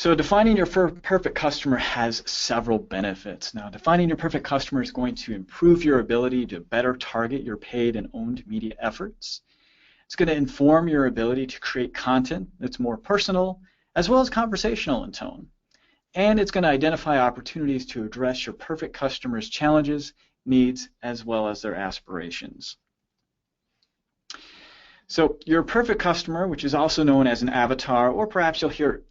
So defining your perfect customer has several benefits. Now, defining your perfect customer is going to improve your ability to better target your paid and owned media efforts. It's going to inform your ability to create content that's more personal as well as conversational in tone. And it's going to identify opportunities to address your perfect customer's challenges, needs, as well as their aspirations. So your perfect customer, which is also known as an avatar, or perhaps you'll hear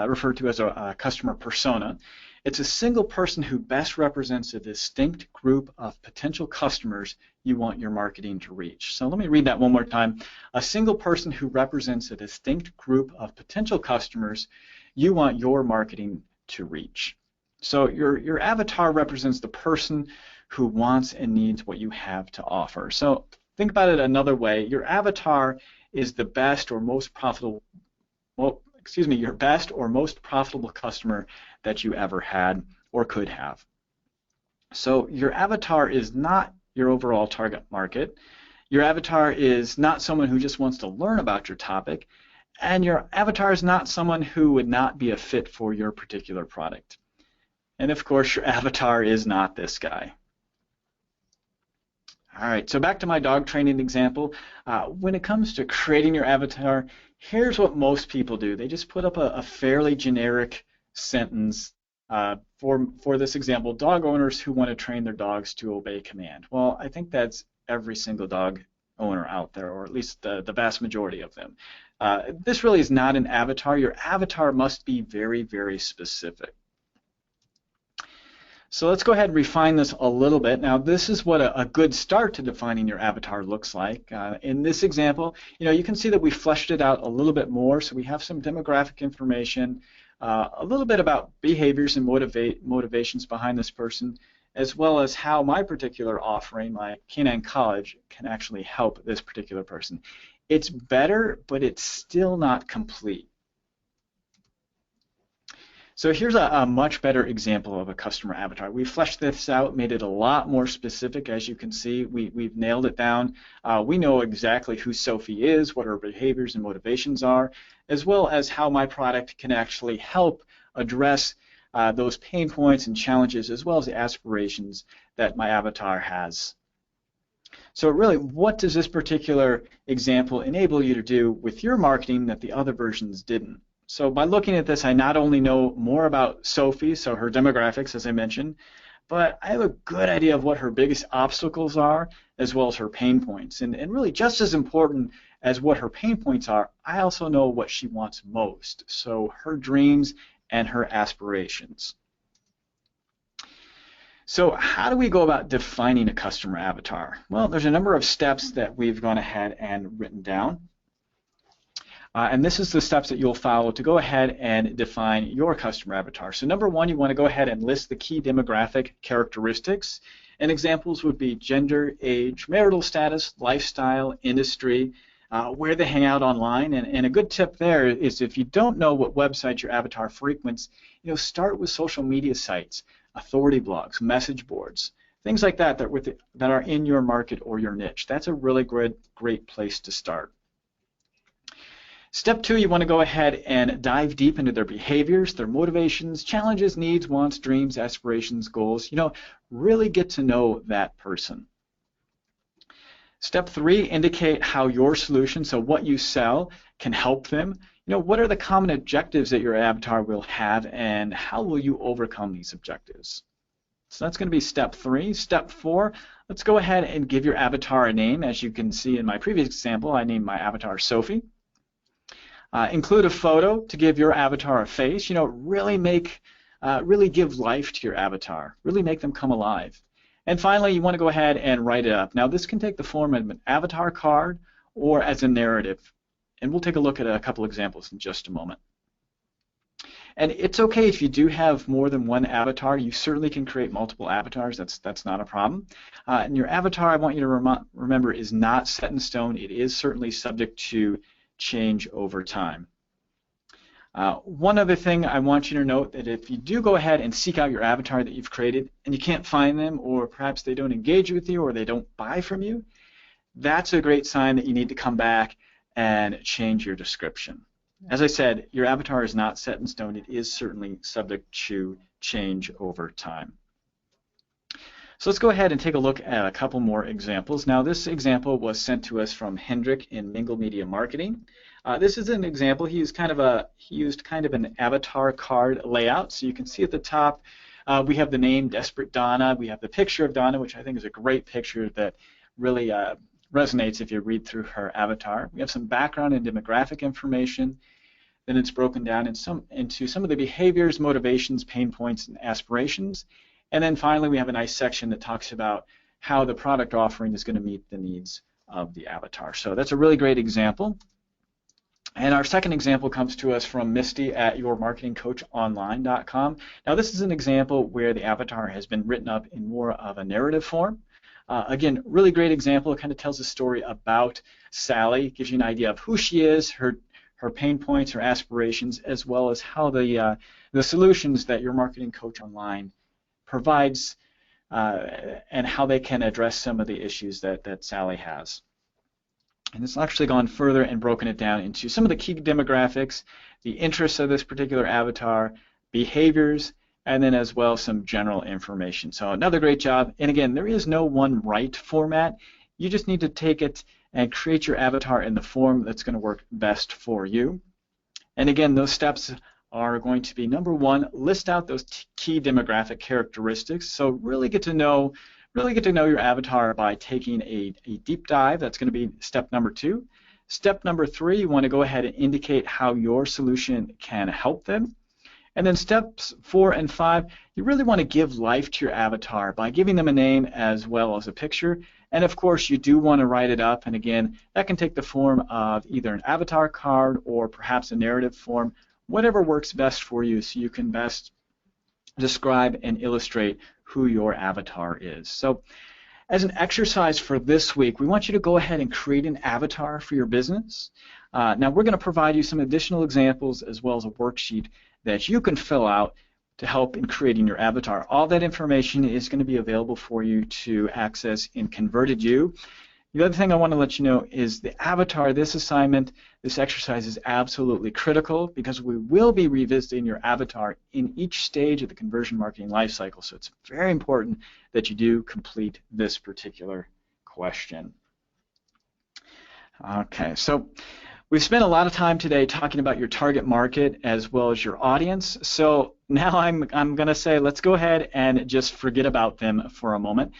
referred to as a customer persona, it's a single person who best represents a distinct group of potential customers you want your marketing to reach. So let me read that one more time. A single person who represents a distinct group of potential customers you want your marketing to reach. So your avatar represents the person who wants and needs what you have to offer. So think about it another way. Your avatar is the best or most profitable, your best or most profitable customer that you ever had or could have. So your avatar is not your overall target market. Your avatar is not someone who just wants to learn about your topic, and your avatar is not someone who would not be a fit for your particular product. And of course, your avatar is not this guy. All right, so back to my dog training example. When it comes to creating your avatar, here's what most people do. They just put up a fairly generic sentence for this example: dog owners who want to train their dogs to obey command. Well, I think that's every single dog owner out there, or at least the vast majority of them. This really is not an avatar. Your avatar must be very, very specific. So let's go ahead and refine this a little bit. Now, this is what a good start to defining your avatar looks like. In this example, you can see that we fleshed it out a little bit more. So we have some demographic information, a little bit about behaviors and motivations behind this person, as well as how my particular offering, my Canine College, can actually help this particular person. It's better, but it's still not complete. So here's a much better example of a customer avatar. We fleshed this out, made it a lot more specific. As you can see, we've nailed it down. We know exactly who Sophie is, what her behaviors and motivations are, as well as how my product can actually help address those pain points and challenges, as well as the aspirations that my avatar has. So really, what does this particular example enable you to do with your marketing that the other versions didn't? So by looking at this, I not only know more about Sophie, so her demographics, as I mentioned, but I have a good idea of what her biggest obstacles are, as well as her pain points. And really, just as important as what her pain points are, I also know what she wants most, so her dreams and her aspirations. So how do we go about defining a customer avatar? Well, there's a number of steps that we've gone ahead and written down. And this is the steps that you'll follow to go ahead and define your customer avatar. So number one, you want to go ahead and list the key demographic characteristics. And examples would be gender, age, marital status, lifestyle, industry, where they hang out online. And a good tip there is, if you don't know what websites your avatar frequents, start with social media sites, authority blogs, message boards, things like that that are in your market or your niche. That's a really great place to start. Step two, you want to go ahead and dive deep into their behaviors, their motivations, challenges, needs, wants, dreams, aspirations, goals. Really get to know that person. Step three, indicate how your solution, so what you sell, can help them. What are the common objectives that your avatar will have, and how will you overcome these objectives? So that's going to be step three. Step four, let's go ahead and give your avatar a name. As you can see in my previous example, I named my avatar Sophie. Include a photo to give your avatar a face. Really give life to your avatar. Really make them come alive. And finally, you want to go ahead and write it up. Now, this can take the form of an avatar card or as a narrative. And we'll take a look at a couple examples in just a moment. And it's okay if you do have more than one avatar. You certainly can create multiple avatars. That's not a problem. And your avatar, I want you to remember, is not set in stone. It is certainly subject to change over time. One other thing I want you to note, that if you do go ahead and seek out your avatar that you've created and you can't find them, or perhaps they don't engage with you or they don't buy from you, that's a great sign that you need to come back and change your description. as I said, your avatar is not set in stone. It is certainly subject to change over time. So let's go ahead and take a look at a couple more examples. Now, this example was sent to us from Hendrik in Mingle Media Marketing. This is an example. He used kind of an avatar card layout. So you can see at the top, we have the name Desperate Donna. We have the picture of Donna, which I think is a great picture that really resonates if you read through her avatar. We have some background and demographic information. Then it's broken down into some of the behaviors, motivations, pain points, and aspirations. And then finally, we have a nice section that talks about how the product offering is going to meet the needs of the avatar. So that's a really great example. And our second example comes to us from Misty at yourmarketingcoachonline.com. Now, this is an example where the avatar has been written up in more of a narrative form. Again, really great example. It kind of tells a story about Sally, gives you an idea of who she is, her pain points, her aspirations, as well as how the solutions that Your Marketing Coach Online provides and how they can address some of the issues that Sally has. And it's actually gone further and broken it down into some of the key demographics, the interests of this particular avatar, behaviors, and then as well some general information. So another great job. And again, there is no one right format. You just need to take it and create your avatar in the form that's going to work best for you. And again, those steps are going to be, number one, list out those key demographic characteristics. So really get to know your avatar by taking a deep dive. That's going to be step number 2. Step number 3, you want to go ahead and indicate how your solution can help them. And then steps 4 and 5, you really want to give life to your avatar by giving them a name as well as a picture. And of course, you do want to write it up. And again, that can take the form of either an avatar card or perhaps a narrative form, whatever works best for you so you can best describe and illustrate who your avatar is. So as an exercise for this week, we want you to go ahead and create an avatar for your business. Now we're going to provide you some additional examples as well as a worksheet that you can fill out to help in creating your avatar. All that information is going to be available for you to access in Converted You. The other thing I want to let you know is the avatar, this assignment, this exercise is absolutely critical because we will be revisiting your avatar in each stage of the conversion marketing lifecycle. So it's very important that you do complete this particular question. Okay, so we've spent a lot of time today talking about your target market as well as your audience. So now I'm going to say let's go ahead and just forget about them for a moment.